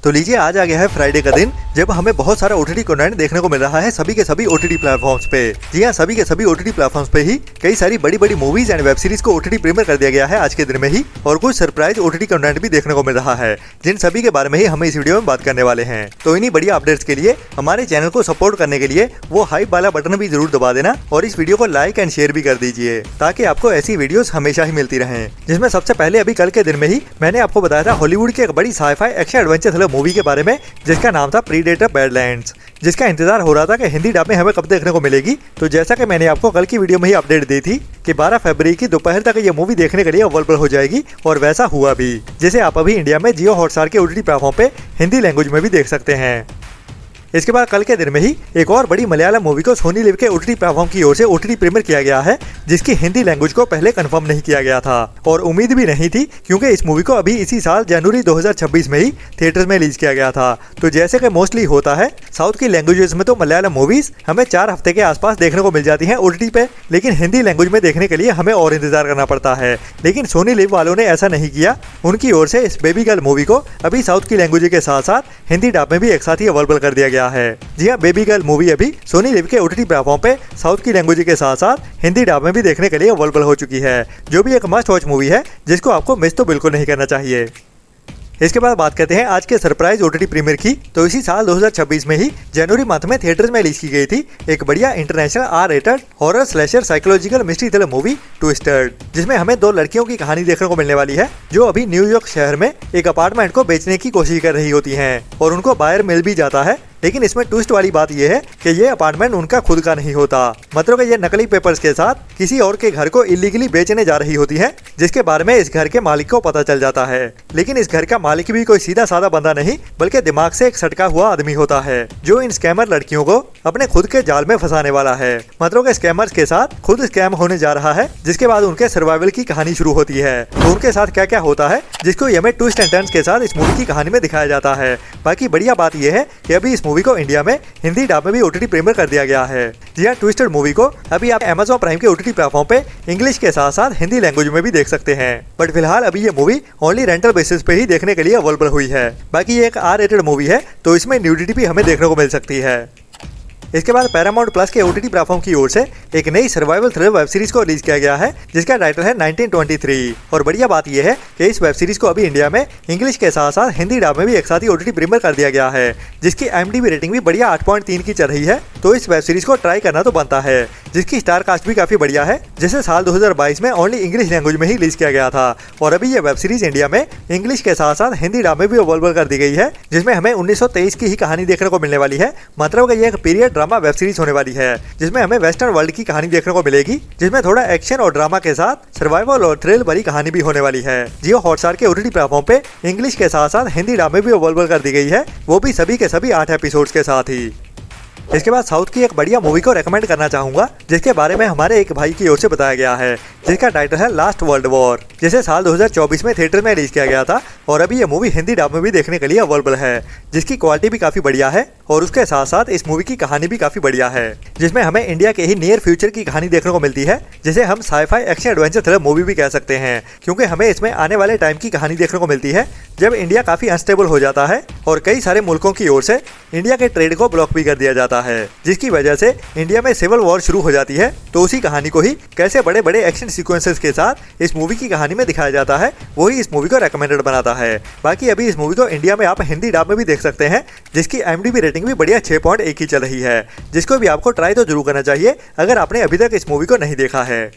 तो लीजिए आज आ गया है फ्राइडे का दिन जब हमें बहुत सारा ओटीटी कंटेंट देखने को मिल रहा है सभी के सभी ओटीटी प्लेटफॉर्म्स पे। जी हाँ, सभी के सभी ओटीटी प्लेटफॉर्म्स पे ही कई सारी बड़ी बड़ी मूवीज एंड वेब सीरीज को ओटीटी प्रीमियर कर दिया गया है आज के दिन में ही, और कुछ सरप्राइज ओटीटी कंटेंट भी देखने को मिल रहा है जिन सभी के बारे में ही हम इस वीडियो में बात करने वाले हैं। तो इन्हीं बढ़िया अपडेट्स के लिए हमारे चैनल को सपोर्ट करने के लिए वो हाइप वाला बटन भी जरूर दबा देना और इस वीडियो को लाइक एंड शेयर भी कर दीजिए ताकि आपको ऐसी वीडियोस हमेशा ही मिलती रहें। जिसमें सबसे पहले अभी कल के दिन में ही मैंने आपको बताया था हॉलीवुड की एक बड़ी sci fi action adventure thriller movie के बारे में जिसका नाम था प्रीडेटर बैडलैंड्स, जिसका इंतजार हो रहा था कि हिंदी डब में हमें कब देखने को मिलेगी। तो जैसा कि मैंने आपको कल की वीडियो में ही अपडेट दी थी कि 12 फरवरी की दोपहर तक ये मूवी देखने के लिए अवेलेबल हो जाएगी और वैसा हुआ भी, जिसे आप अभी इंडिया में जियो हॉटस्टार के ओटीटी प्लेटफॉर्म पे हिंदी लैंग्वेज में भी देख सकते हैं। इसके बाद कल के दिन में ही एक और बड़ी मलयालम मूवी को सोनी लिव के ओटीटी प्लेटफॉर्म की ओर से ओटीटी प्रीमियर किया गया है जिसकी हिंदी लैंग्वेज को पहले कंफर्म नहीं किया गया था और उम्मीद भी नहीं थी क्योंकि इस मूवी को अभी इसी साल जनवरी 2026 में ही थिएटर्स में रिलीज किया गया था। तो जैसे कि मोस्टली होता है साउथ की लैंग्वेजेस में तो मलयालम मूवीज हमें 4 हफ्ते के आसपास देखने को मिल जाती हैं ओटीटी पे, लेकिन हिंदी लैंग्वेज में देखने के लिए हमें और इंतजार करना पड़ता है। लेकिन सोनी लिव वालों ने ऐसा नहीं किया, उनकी ओर से इस बेबी गर्ल मूवी को अभी साउथ की लैंग्वेज के साथ साथ हिंदी डब में भी एक साथ ही अवेलेबल कर दिया गया है। जी हाँ, बेबी गर्ल मूवी अभी सोनी लिव के ओटीटी प्लेटफॉर्म पे साउथ की लैंग्वेज के साथ साथ हिंदी डब में भी देखने के लिए अवेलेबल हो चुकी है, जो भी एक मस्ट वॉच मूवी है जिसको आपको मिस तो बिल्कुल नहीं करना चाहिए। इसके बाद बात करते हैं आज के सरप्राइज ओटीटी प्रीमियर की। तो इसी साल 2026 में ही जनवरी मंथ में थिएटर्स में रिलीज की गई थी एक बढ़िया international R rated horror slasher psychological mystery thriller movie twisted, जिसमें हमें 2 लड़कियों की कहानी देखने को मिलने वाली है जो अभी न्यूयॉर्क शहर में एक अपार्टमेंट को बेचने की कोशिश कर रही होती हैं और उनको बायर मिल भी जाता है। लेकिन इसमें ट्विस्ट वाली बात यह है कि ये अपार्टमेंट उनका खुद का नहीं होता, मतलब कि ये नकली पेपर्स के साथ किसी और के घर को इलीगली बेचने जा रही होती है, जिसके बारे में इस घर के मालिक को पता चल जाता है। लेकिन इस घर का मालिक भी कोई सीधा साधा बंदा नहीं बल्कि दिमाग से एक सटका हुआ आदमी होता है जो इन स्कैमर लड़कियों को अपने खुद के जाल में फंसाने वाला है। मतलब के स्कैमर्स के साथ खुद स्कैम होने जा रहा है, जिसके बाद उनके सर्वाइवल की कहानी शुरू होती है। तो उनके साथ क्या क्या होता है जिसको हमें ट्विस्ट एंड टर्न्स के साथ इस मूवी की कहानी में दिखाया जाता है। बाकी बढ़िया बात यह है कि अभी इस मूवी को इंडिया में हिंदी डब में भी ओटीटी प्रीमियर कर दिया गया है। जी हाँ, ट्विस्टेड मूवी को अभी आप Amazon प्राइम के ओटीटी प्लेटफॉर्म पे इंग्लिश के साथ साथ हिंदी लैंग्वेज में भी देख सकते हैं। बट फिलहाल अभी ये मूवी ओनली रेंटल बेसिस पे ही देखने के लिए अवेलेबल हुई है। बाकी ये एक आर रेटेड मूवी है तो इसमें न्यूडिटी भी हमें देखने को मिल सकती है। इसके बाद पैरामाउंट प्लस के ओटीटी प्लेटफॉर्म की ओर से एक नई सर्वाइवल थ्रिलर वेब सीरीज को रिलीज किया गया है जिसका टाइटल है 1923। और बढ़िया बात यह है कि इस वेब सीरीज को अभी इंडिया में इंग्लिश के साथ साथ हिंदी डब में भी एक साथ ही ओटीटी प्रीमियर कर दिया गया है, जिसकी IMDb रेटिंग भी बढ़िया 8.3 की चल रही है। तो इस वेब सीरीज को ट्राई करना तो बनता है, जिसकी स्टार कास्ट भी काफी बढ़िया है, जिसे साल 2022 में ओनली इंग्लिश लैंग्वेज में ही रिलीज किया गया था। और अभी ये वेब सीरीज इंडिया में इंग्लिश के साथ साथ हिंदी डब में भी अवेलेबल कर दी गई है, जिसमें हमें 1923 की ही कहानी देखने को मिलने वाली है। मतलब कि ये एक पीरियड ड्रामा वेब सीरीज होने वाली है जिसमें हमें वेस्टर्न वर्ल्ड की कहानी देखने को मिलेगी, जिसमें थोड़ा एक्शन और ड्रामा के साथ सर्वाइवल और थ्रिल भरी कहानी भी होने वाली है। जियो हॉटस्टार के ओटीटी प्लेटफॉर्म पे इंग्लिश के साथ साथ हिंदी डब में भी अवेलेबल कर दी गई है, वो भी सभी के सभी 8 एपिसोड्स के साथ ही। इसके बाद साउथ की एक बढ़िया मूवी को रेकमेंड करना चाहूंगा जिसके बारे में हमारे एक भाई की ओर से बताया गया है, जिसका टाइटल है लास्ट वर्ल्ड वॉर, जिसे साल 2024 में थिएटर में रिलीज किया गया था और अभी ये मूवी हिंदी डब में भी देखने के लिए अवेलेबल है, जिसकी क्वालिटी भी काफी बढ़िया है और उसके साथ साथ इस मूवी की कहानी भी काफी बढ़िया है, जिसमें हमें इंडिया के ही नियर फ्यूचर की कहानी देखने को मिलती है, जिसे हम sci fi action adventure thriller movie भी कह सकते हैं, क्योंकि हमें इसमें आने वाले टाइम की कहानी देखने को मिलती है जब इंडिया काफी अनस्टेबल हो जाता है और कई सारे मुल्कों की ओर से इंडिया के ट्रेड को ब्लॉक भी कर दिया जाता है, जिसकी वजह से इंडिया में सिविल वॉर शुरू हो जाती है। तो उसी कहानी को ही कैसे बड़े बड़े एक्शन सीक्वेंसेस के साथ इस मूवी की कहानी में दिखाया जाता है, वही इस मूवी को रेकमेंडेड बनाता है। बाकी अभी इस मूवी को इंडिया में आप हिंदी डब में भी देख सकते हैं, जिसकी IMDb रेटिंग भी बढ़िया 6.1 की चल रही है, जिसको भी आपको ट्राई तो जरूर करना चाहिए अगर आपने अभी तक इस मूवी को नहीं देखा है।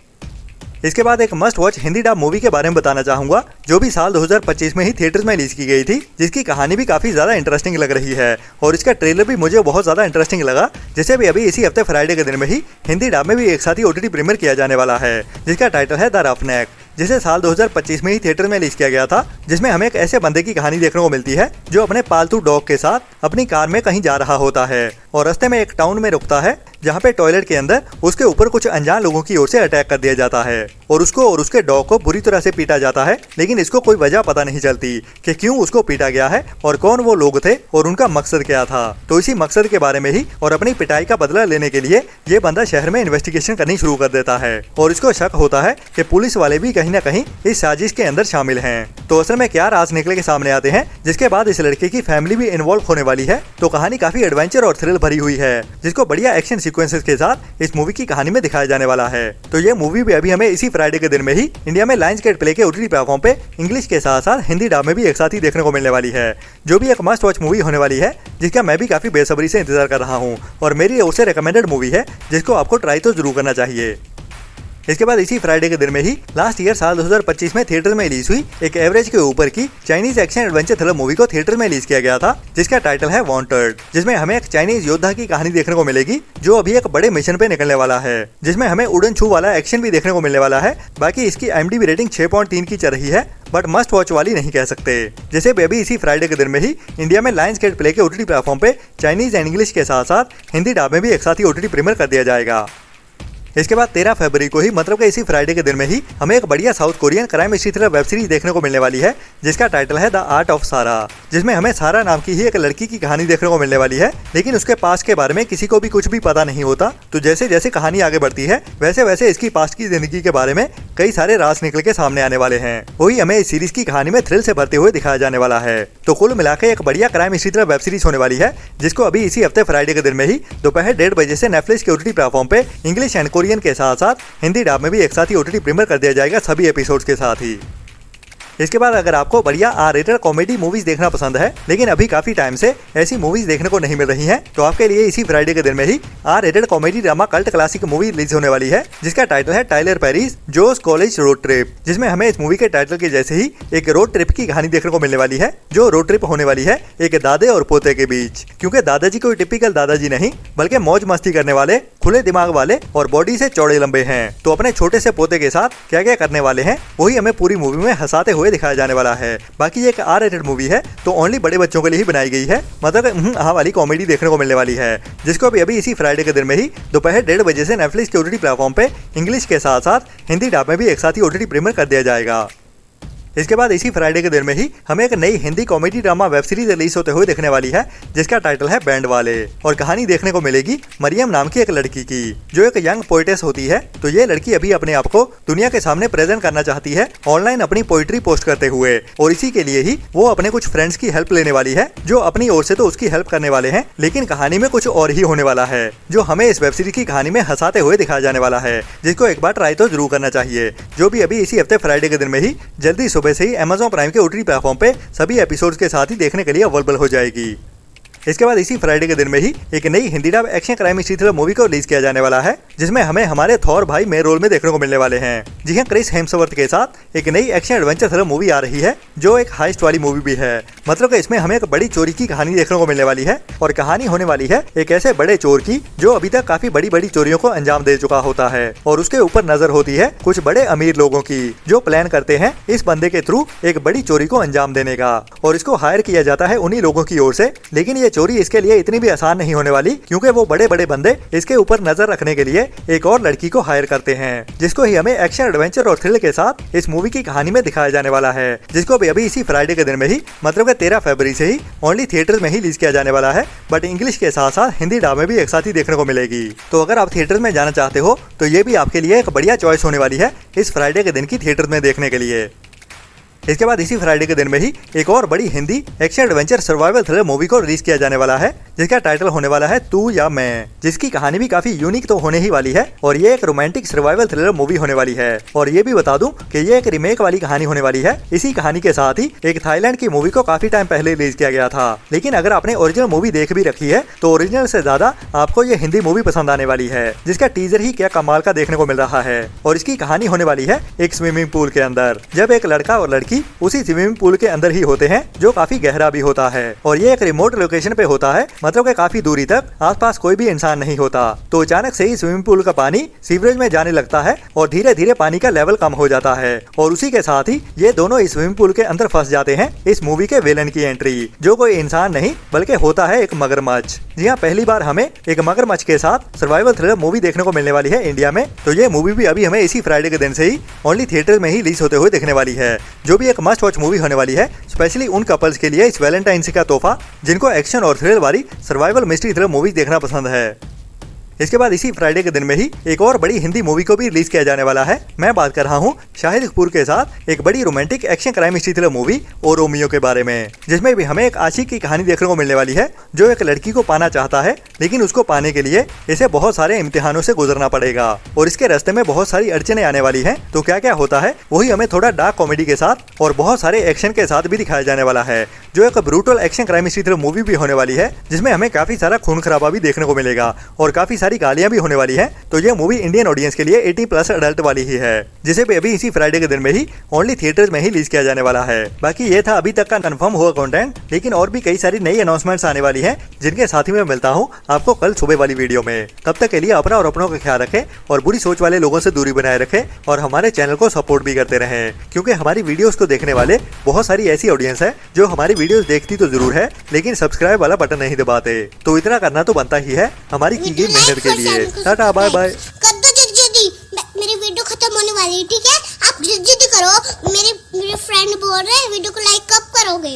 इसके बाद एक must watch Hindi dub movie के बारे में बताना चाहूंगा जो भी साल 2025 में ही थिएटर्स में रिलीज की गई थी, जिसकी कहानी भी काफी ज्यादा इंटरेस्टिंग लग रही है और इसका ट्रेलर भी मुझे बहुत ज्यादा इंटरेस्टिंग लगा, जिसे भी अभी इसी हफ्ते फ्राइडे के दिन में ही हिंदी डब में भी एक साथ ही ओटीटी प्रीमियर किया जाने वाला है, जिसका टाइटल है द रफनेक, जिसे साल 2025 में ही थिएटर में रिलीज किया गया था, जिसमें हमें एक ऐसे बंदे की कहानी देखने को मिलती है जो अपने पालतू डॉग के साथ अपनी कार में कहीं जा रहा होता है और रास्ते में एक टाउन में रुकता है जहाँ पे टॉयलेट के अंदर उसके ऊपर कुछ अनजान लोगों की ओर से अटैक कर दिया जाता है और उसको और उसके डॉग को बुरी तरह से पीटा जाता है, लेकिन इसको कोई वजह पता नहीं चलती कि क्यों उसको पीटा गया है और कौन वो लोग थे और उनका मकसद क्या था। तो इसी मकसद के बारे में ही और अपनी पिटाई का बदला लेने के लिए ये बंदा शहर में इन्वेस्टिगेशन करनी शुरू कर देता है और इसको शक होता है कि पुलिस वाले भी कहीं ना कहीं इस साजिश के अंदर शामिल हैं। तो असल में क्या राज निकले के सामने आते हैं, जिसके बाद इस लड़के की फैमिली भी इन्वॉल्व होने वाली है। तो कहानी काफी एडवेंचर और थ्रिल भरी हुई है, जिसको बढ़िया एक्शन सीक्वेंसेस के साथ इस मूवी की कहानी में दिखाया जाने वाला है। तो ये मूवी भी अभी हमें इसी फ्राइडे के दिन में ही इंडिया में लायंस गेट प्ले के ओटीटी प्लेटफॉर्म पे इंग्लिश के साथ साथ हिंदी डब में भी एक साथ ही देखने को मिलने वाली है, जो भी एक मस्ट वॉच मूवी होने वाली है, जिसका मैं भी काफी बेसब्री से इंतजार कर रहा हूँ और मेरी ओर से रिकमेंडेड मूवी है, जिसको आपको ट्राई तो जरूर करना चाहिए। इसके बाद इसी फ्राइडे के दिन में ही लास्ट ईयर साल 2025 में थिएटर में रिलीज हुई एक एवरेज के ऊपर की Chinese action adventure thriller movie को थिएटर में रिलीज किया गया था, जिसका टाइटल है वांटेड, जिसमें हमें एक चाइनीज योद्धा की कहानी देखने को मिलेगी जो अभी एक बड़े मिशन पे निकलने वाला है, जिसमें हमें उड़न छू वाला एक्शन भी देखने को मिलने वाला है। बाकी इसकी IMDb रेटिंग 6.3 की चल रही है, बट मस्ट वॉच वाली नहीं कह सकते। जैसे बेबी इसी फ्राइडे के दिन में ही इंडिया में लायंस गेट प्ले के ओटीटी प्लेटफॉर्म पे चाइनीज एंड इंग्लिश के साथ साथ हिंदी डब में भी एक साथ ही ओटीटी प्रीमियर कर दिया जाएगा। इसके बाद 13 फरवरी को ही मतलब कि इसी फ्राइडे के दिन में ही हमें एक बढ़िया south Korean crime history thriller web series देखने को मिलने वाली है, जिसका टाइटल है द आर्ट ऑफ सारा, जिसमें हमें सारा नाम की ही एक लड़की की कहानी देखने को मिलने वाली है, लेकिन उसके पास्ट के बारे में किसी को भी कुछ भी पता नहीं होता। तो जैसे जैसे कहानी आगे बढ़ती है वैसे वैसे इसकी पास्ट की जिंदगी के बारे में कई सारे राज निकल के सामने आने वाले हैं। वही हमें इस सीरीज की कहानी में थ्रिल से भरते हुए दिखाया जाने वाला है। तो कुल मिलाकर एक बढ़िया crime history thriller web series होने वाली है, जिसको अभी इसी हफ्ते फ्राइडे के दिन में ही दोपहर 1:30 बजे से नेटफ्लिक्स के ओटीटी प्लेटफॉर्म पे इंग्लिश एंड कोरियन के साथ साथ हिंदी डब में भी एक साथ ही ओटीटी प्रीमियर कर दिया जाएगा सभी एपिसोड्स के साथ ही। इसके बाद अगर आपको बढ़िया R-रेटेड कॉमेडी मूवीज देखना पसंद है, लेकिन अभी काफी टाइम से ऐसी मूवीज देखने को नहीं मिल रही हैं, तो आपके लिए इसी फ्राइडे के दिन में ही R-रेटेड comedy drama cult classic movie release होने वाली है, जिसका टाइटल है Tyler Perry's Joe's college road trip, जिसमें हमें इस मूवी के टाइटल के जैसे ही एक रोड ट्रिप की कहानी देखने को मिलने वाली है, जो रोड ट्रिप होने वाली है एक दादे और पोते के बीच। क्योंकि दादाजी कोई टिपिकल दादाजी नहीं, बल्कि मौज मस्ती करने वाले, खुले दिमाग वाले और बॉडी से चौड़े लंबे हैं। तो अपने छोटे से पोते के साथ क्या क्या करने वाले हैं, वही हमें पूरी मूवी में हंसाते हुए दिखाया जाने वाला है। बाकी ये एक R-रेटेड मूवी है, तो ओनली बड़े बच्चों के लिए ही बनाई गई है, मतलब हाँ वाली कॉमेडी देखने को मिलने वाली है, जिसको अभी इसी फ्राइडे के दिन में ही दोपहर 1:30 बजे से नेटफ्लिक्स के ओटीटी प्लेटफॉर्म पे इंग्लिश के साथ साथ हिंदी डब में भी एक साथ ही ओटीटी प्रीमियर कर दिया जाएगा। इसके बाद इसी फ्राइडे के दिन में ही हमें एक नई Hindi comedy drama web series release होते हुए देखने वाली है, जिसका टाइटल है बैंड वाले, और कहानी देखने को मिलेगी मरियम नाम की एक लड़की की, जो एक यंग पोइटेस होती है। तो ये लड़की अभी अपने आप को दुनिया के सामने प्रेजेंट करना चाहती है ऑनलाइन अपनी पोइट्री पोस्ट करते हुए, और इसी के लिए ही वो अपने कुछ फ्रेंड्स की हेल्प लेने वाली है, जो अपनी ओर से तो उसकी हेल्प करने वाले हैं, लेकिन कहानी में कुछ और ही होने वाला है, जो हमें इस वेब सीरीज की कहानी में हंसाते हुए दिखाया जाने वाला है, जिसको एक बार ट्राई तो जरूर करना चाहिए, जो भी अभी इसी हफ्ते फ्राइडे के दिन में ही जल्दी सुबह से ही Amazon प्राइम के ओटीटी प्लेटफॉर्म पे सभी एपिसोड्स के साथ ही देखने के लिए अवेलेबल हो जाएगी। इसके बाद इसी फ्राइडे के दिन में ही एक नई Hindi dub action crime history thriller movie को रिलीज किया जाने वाला है, जिसमें हमें हमारे थॉर भाई मेन रोल में देखने को मिलने वाले हैं। जी हाँ, क्रिस हेम्सवर्थ के साथ एक नई एक्शन एडवेंचर थ्रिलर मूवी आ रही है, जो एक हाइस्ट वाली मूवी भी है। मतलब कि इसमें हमें एक बड़ी चोरी की कहानी देखने को मिलने वाली है, और कहानी होने वाली है एक ऐसे बड़े चोर की जो अभी तक काफी बड़ी बड़ी चोरियों को अंजाम दे चुका होता है, और उसके ऊपर नजर होती है कुछ बड़े अमीर लोगों की, जो प्लान करते हैं इस बंदे के थ्रू एक बड़ी चोरी को अंजाम देने का, और इसको हायर किया जाता है उन्हीं लोगों की ओर से। लेकिन ये चोरी इसके लिए इतनी भी आसान नहीं होने वाली, क्योंकि वो बड़े बड़े बंदे इसके ऊपर नजर रखने के लिए एक और लड़की को हायर करते हैं, जिसको ही हमें एक्शन एडवेंचर और थ्रिल के साथ इस मूवी की कहानी में दिखाया जाने वाला है, जिसको भी अभी इसी फ्राइडे के दिन में ही मतलब कि 13 फरवरी से ही ओनली थिएटर्स में ही रिलीज किया जाने वाला है, बट इंग्लिश के साथ साथ हिंदी डब में भी एक साथ ही देखने को मिलेगी। तो अगर आप थिएटर्स में जाना चाहते हो तो ये भी आपके लिए एक बढ़िया चॉइस होने वाली है इस फ्राइडे के दिन की थिएटर्स में देखने के लिए। इसके बाद इसी फ्राइडे के दिन में ही एक और बड़ी Hindi action adventure survival thriller movie को रिलीज किया जाने वाला है, जिसका टाइटल होने वाला है तू या मैं, जिसकी कहानी भी काफी यूनिक तो होने ही वाली है, और ये एक रोमांटिक सर्वाइवल थ्रिलर मूवी होने वाली है। और ये भी बता दूं कि ये एक रीमेक वाली कहानी होने वाली है। इसी कहानी के साथ ही एक थाईलैंड की मूवी को काफी टाइम पहले रिलीज किया गया था, लेकिन अगर आपने ओरिजिनल मूवी देख भी रखी है तो ओरिजिनल से ज्यादा आपको ये हिंदी मूवी पसंद आने वाली है, जिसका टीजर ही क्या कमाल का देखने को मिल रहा है। और इसकी कहानी होने वाली है एक स्विमिंग पूल के अंदर, जब एक लड़का और लड़की उसी स्विमिंग पूल के अंदर ही होते हैं, जो काफी गहरा भी होता है, और ये एक रिमोट लोकेशन पे होता है, मतलब कि काफी दूरी तक आसपास कोई भी इंसान नहीं होता। तो अचानक से ही स्विमिंग पूल का पानी सीवरेज में जाने लगता है, और धीरे धीरे पानी का लेवल कम हो जाता है, और उसी के साथ ही ये दोनों इस स्विमिंग पूल के अंदर फंस जाते हैं। इस मूवी के विलेन की एंट्री, जो कोई इंसान नहीं बल्कि होता है एक मगरमच्छ, जी हाँ, पहली बार हमें एक मगरमच्छ के साथ सर्वाइवल थ्रिलर मूवी देखने को मिलने वाली है इंडिया में। तो ये मूवी भी अभी हमें इसी फ्राइडे के दिन से ही ओनली थिएटर में ही रिलीज होते हुए देखने वाली है, जो भी एक मस्ट वॉच मूवी होने वाली है, स्पेशली उन कपल्स के लिए इस वैलेंटाइंस का तोहफा जिनको एक्शन और थ्रिल वाली सर्वाइवल मिस्ट्री थ्रिलर मूवी देखना पसंद है। इसके बाद इसी फ्राइडे के दिन में ही एक और बड़ी हिंदी मूवी को भी रिलीज किया जाने वाला है। मैं बात कर रहा हूँ शाहिद कपूर के साथ एक बड़ी romantic action crime mystery thriller movie O Romeo के बारे में, जिसमें भी हमें एक आशिक की कहानी देखने को मिलने वाली है जो एक लड़की को पाना चाहता है, लेकिन उसको पाने के लिए इसे बहुत सारे इम्तिहानों से गुजरना पड़ेगा और इसके रास्ते में बहुत सारी अड़चने आने वाली है। तो क्या क्या होता है वही हमें थोड़ा डार्क कॉमेडी के साथ और बहुत सारे एक्शन के साथ भी दिखाया जाने वाला है, जो एक brutal action crime mystery thriller movie भी होने वाली है, जिसमें हमें काफी सारा खून खराबा भी देखने को मिलेगा और काफी सारी गालियां भी होने वाली है। तो ये मूवी इंडियन ऑडियंस के लिए 18+ अडल्ट वाली ही है, जिसे भी अभी इसी फ्राइडे के दिन में ही ओनली थिएटर्स में ही रिलीज किया जाने वाला है। बाकी ये था अभी तक का कंफर्म हुआ कंटेंट, लेकिन और भी कई सारी नई अनाउंसमेंट्स आने वाली हैं, जिनके साथ ही मैं मिलता हूँ आपको कल सुबह वाली वीडियो में। तब तक के लिए अपना और अपनों का ख्याल रखें और बुरी सोच वाले लोगों से दूरी बनाए रखें और हमारे चैनल को सपोर्ट भी करते रहें, क्योंकि हमारी वीडियोस को देखने वाले बहुत सारी ऐसी ऑडियंस है जो हमारी वीडियोस देखती तो जरूर है, लेकिन सब्सक्राइब वाला बटन नहीं दबाते। तो इतना करना तो बनता ही है हमारी की गई मेहनत के लिए। Tata bye bye. कर दो जल्दी, मेरी वीडियो खत्म होने वाली है, ठीक है? आप जल्दी करो, मेरे फ्रेंड बोल रहे हैं वीडियो को लाइक कब करोगे?